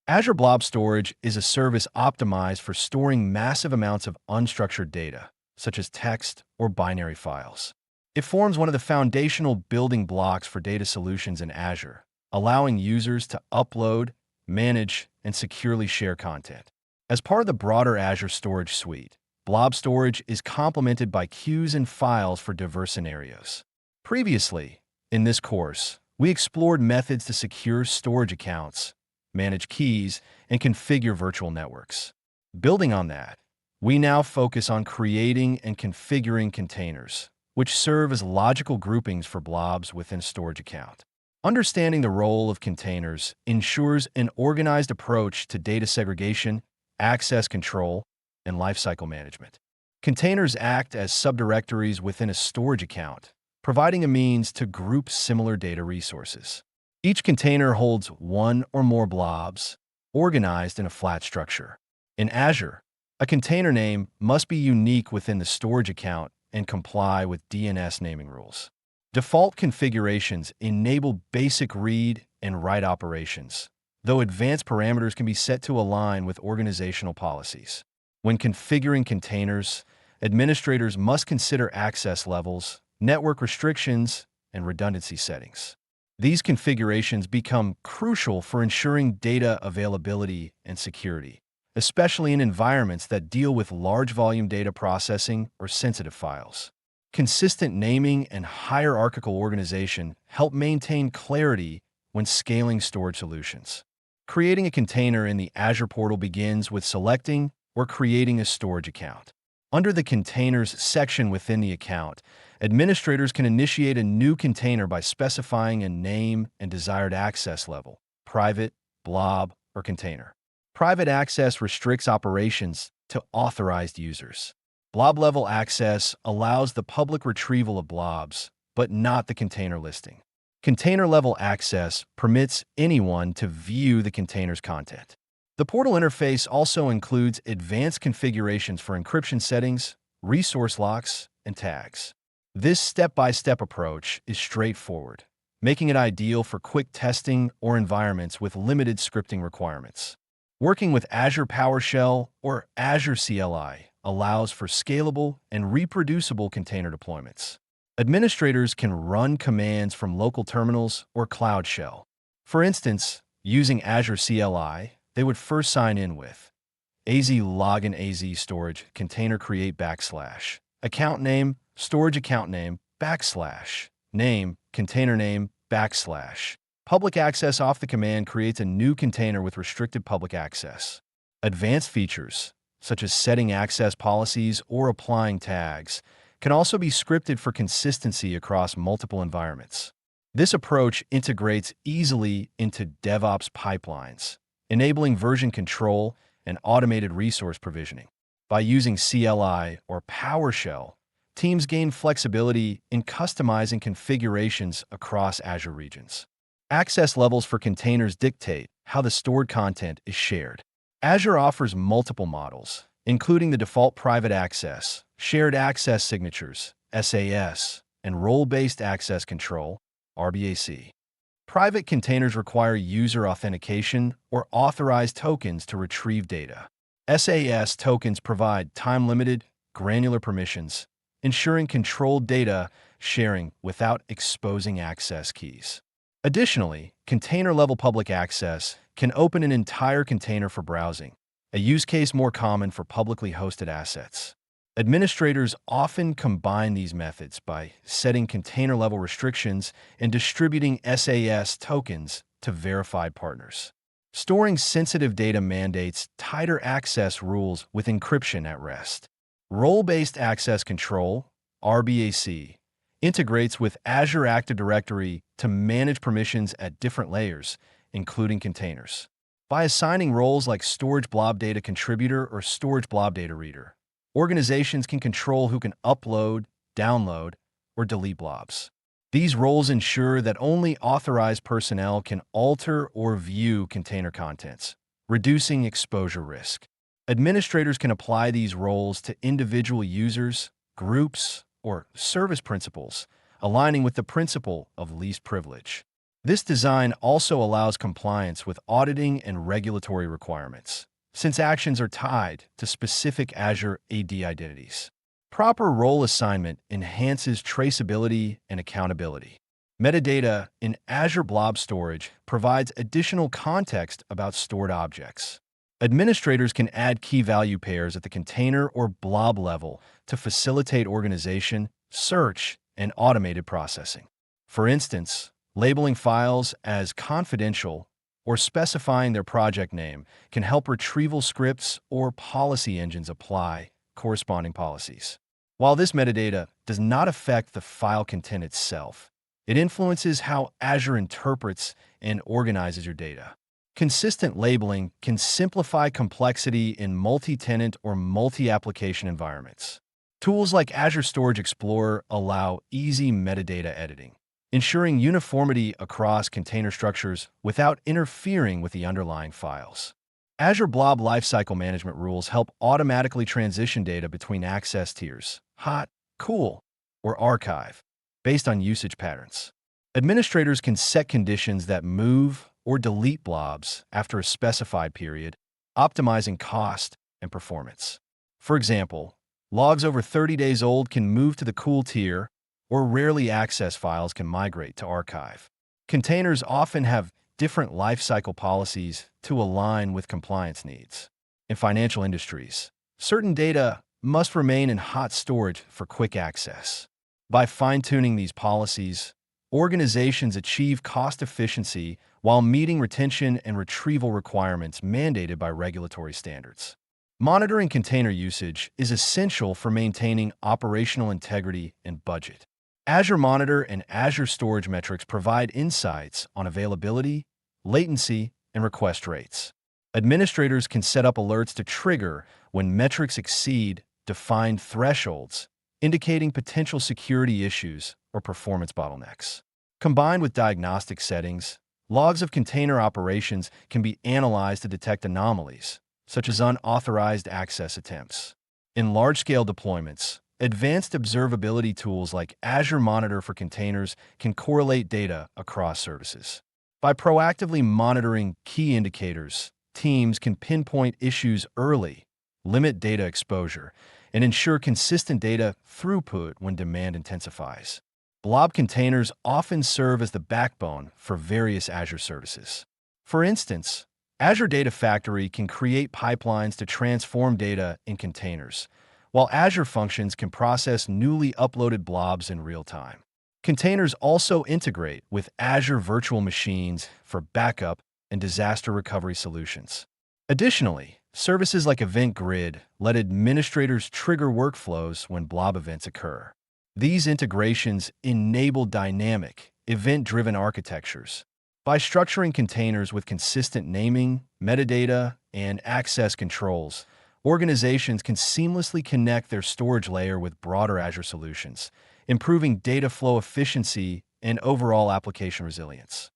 Azure Blob Storage is a service optimized for storing massive amounts of unstructured data, such as text or binary files. It forms one of the foundational building blocks for data solutions in Azure, allowing users to upload, manage, and securely share content. As part of the broader Azure Storage suite, Blob Storage is complemented by queues and files for diverse scenarios. Previously, in this course, we explored methods to secure storage accounts, manage keys, and configure virtual networks. Building on that, we now focus on creating and configuring containers, which serve as logical groupings for blobs within a storage account. Understanding the role of containers ensures an organized approach to data segregation, access control, and lifecycle management. Containers act as subdirectories within a storage account, providing a means to group similar data resources. Each container holds one or more blobs, organized in a flat structure. In Azure, a container name must be unique within the storage account and comply with DNS naming rules. Default configurations enable basic read and write operations, though advanced parameters can be set to align with organizational policies. When configuring containers, administrators must consider access levels, network restrictions, and redundancy settings. These configurations become crucial for ensuring data availability and security, especially in environments that deal with large volume data processing or sensitive files. Consistent naming and hierarchical organization help maintain clarity when scaling storage solutions. Creating a container in the Azure portal begins with selecting or creating a storage account. Under the Containers section within the account, administrators can initiate a new container by specifying a name and desired access level: private, blob, or container. Private access restricts operations to authorized users. Blob-level access allows the public retrieval of blobs, but not the container listing. Container-level access permits anyone to view the container's content. The portal interface also includes advanced configurations for encryption settings, resource locks, and tags. This step-by-step approach is straightforward, making it ideal for quick testing or environments with limited scripting requirements. Working with Azure PowerShell or Azure CLI allows for scalable and reproducible container deployments. Administrators can run commands from local terminals or Cloud Shell. For instance, using Azure CLI, they would first sign in with AZ login AZ storage container create / account name storage account name / name container name / public access. Off the command creates a new container with restricted public access. Advanced features, such as setting access policies or applying tags, can also be scripted for consistency across multiple environments. This approach integrates easily into DevOps pipelines, enabling version control and automated resource provisioning. By using CLI or PowerShell, teams gain flexibility in customizing configurations across Azure regions. Access levels for containers dictate how the stored content is shared. Azure offers multiple models, including the default private access, shared access signatures, SAS, and role-based access control, RBAC. Private containers require user authentication or authorized tokens to retrieve data. SAS tokens provide time-limited, granular permissions, ensuring controlled data sharing without exposing access keys. Additionally, container-level public access can open an entire container for browsing, a use case more common for publicly hosted assets. Administrators often combine these methods by setting container-level restrictions and distributing SAS tokens to verified partners. Storing sensitive data mandates tighter access rules with encryption at rest. Role-based access control, RBAC, integrates with Azure Active Directory to manage permissions at different layers, including containers. By assigning roles like Storage Blob Data Contributor or Storage Blob Data Reader, organizations can control who can upload, download, or delete blobs. These roles ensure that only authorized personnel can alter or view container contents, reducing exposure risk. Administrators can apply these roles to individual users, groups, or service principals, aligning with the principle of least privilege. This design also allows compliance with auditing and regulatory requirements, since actions are tied to specific Azure AD identities. Proper role assignment enhances traceability and accountability. Metadata in Azure Blob Storage provides additional context about stored objects. Administrators can add key value pairs at the container or blob level to facilitate organization, search, and automated processing. For instance, labeling files as confidential or specifying their project name can help retrieval scripts or policy engines apply corresponding policies. While this metadata does not affect the file content itself, it influences how Azure interprets and organizes your data. Consistent labeling can simplify complexity in multi-tenant or multi-application environments. Tools like Azure Storage Explorer allow easy metadata editing, ensuring uniformity across container structures without interfering with the underlying files. Azure Blob Lifecycle Management rules help automatically transition data between access tiers, hot, cool, or archive, based on usage patterns. Administrators can set conditions that move or delete blobs after a specified period, optimizing cost and performance. For example, logs over 30 days old can move to the cool tier, or rarely accessed files can migrate to archive. Containers often have different lifecycle policies to align with compliance needs. In financial industries, certain data must remain in hot storage for quick access. By fine-tuning these policies, organizations achieve cost efficiency while meeting retention and retrieval requirements mandated by regulatory standards. Monitoring container usage is essential for maintaining operational integrity and budget. Azure Monitor and Azure Storage Metrics provide insights on availability, latency, and request rates. Administrators can set up alerts to trigger when metrics exceed defined thresholds, indicating potential security issues or performance bottlenecks. Combined with diagnostic settings, logs of container operations can be analyzed to detect anomalies, such as unauthorized access attempts. In large-scale deployments, advanced observability tools like Azure Monitor for Containers can correlate data across services. By proactively monitoring key indicators, teams can pinpoint issues early, limit data exposure, and ensure consistent data throughput when demand intensifies. Blob containers often serve as the backbone for various Azure services. For instance, Azure Data Factory can create pipelines to transform data in containers, while Azure Functions can process newly uploaded blobs in real time. Containers also integrate with Azure Virtual Machines for backup and disaster recovery solutions. Additionally, services like Event Grid let administrators trigger workflows when blob events occur. These integrations enable dynamic, event-driven architectures. By structuring containers with consistent naming, metadata, and access controls, organizations can seamlessly connect their storage layer with broader Azure solutions, improving data flow efficiency and overall application resilience.